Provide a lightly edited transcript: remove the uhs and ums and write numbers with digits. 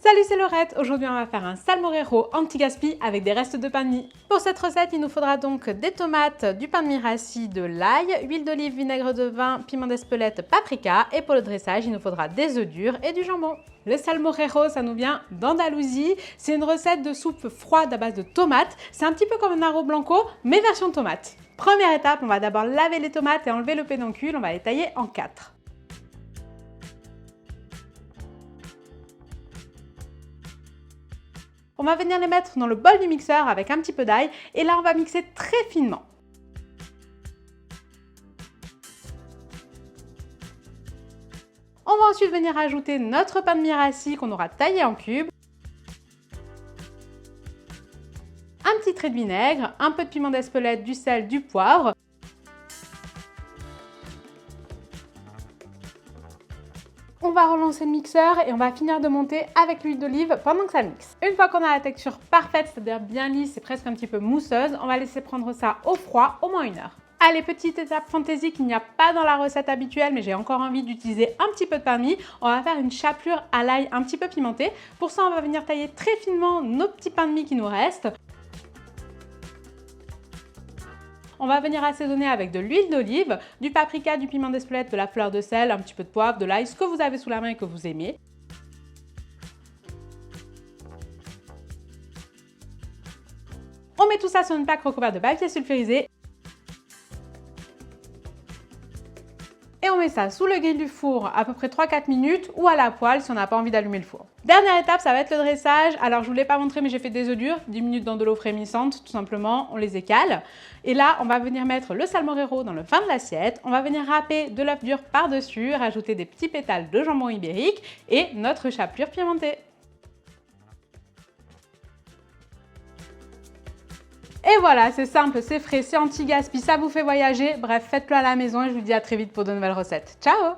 Salut, c'est Laurette. Aujourd'hui, on va faire un salmorejo anti-gaspi avec des restes de pain de mie. Pour cette recette, il nous faudra donc des tomates, du pain de mie rassis, de l'ail, huile d'olive, vinaigre de vin, piment d'Espelette, paprika et pour le dressage, il nous faudra des œufs durs et du jambon. Le salmorejo, ça nous vient d'Andalousie. C'est une recette de soupe froide à base de tomates. C'est un petit peu comme un arroz blanco, mais version tomate. Première étape, on va d'abord laver les tomates et enlever le pédoncule. On va les tailler en 4. On va venir les mettre dans le bol du mixeur avec un petit peu d'ail et là on va mixer très finement. On va ensuite venir ajouter notre pain de mie rassis qu'on aura taillé en cubes, un petit trait de vinaigre, un peu de piment d'Espelette, du sel, du poivre. On va relancer le mixeur et on va finir de monter avec l'huile d'olive pendant que ça mixe. Une fois qu'on a la texture parfaite, c'est-à-dire bien lisse et presque un petit peu mousseuse, on va laisser prendre ça au froid au moins 1 heure. Allez, petite étape fantaisie qu'il n'y a pas dans la recette habituelle, mais j'ai encore envie d'utiliser un petit peu de pain de mie. On va faire une chapelure à l'ail un petit peu pimentée. Pour ça, on va venir tailler très finement nos petits pains de mie qui nous restent. On va venir assaisonner avec de l'huile d'olive, du paprika, du piment d'Espelette, de la fleur de sel, un petit peu de poivre, de l'ail, ce que vous avez sous la main et que vous aimez. On met tout ça sur une plaque recouverte de papier sulfurisé. Et on met ça sous le grill du four à peu près 3-4 minutes ou à la poêle si on n'a pas envie d'allumer le four. Dernière étape, ça va être le dressage. Alors je ne vous l'ai pas montré mais j'ai fait des œufs durs, 10 minutes dans de l'eau frémissante, tout simplement, on les écale. Et là, on va venir mettre le salmorejo dans le fond de l'assiette. On va venir râper de l'œuf dur par-dessus, rajouter des petits pétales de jambon ibérique et notre chapelure pimentée. Et voilà, c'est simple, c'est frais, c'est anti-gaspi, ça vous fait voyager. Bref, faites-le à la maison et je vous dis à très vite pour de nouvelles recettes. Ciao!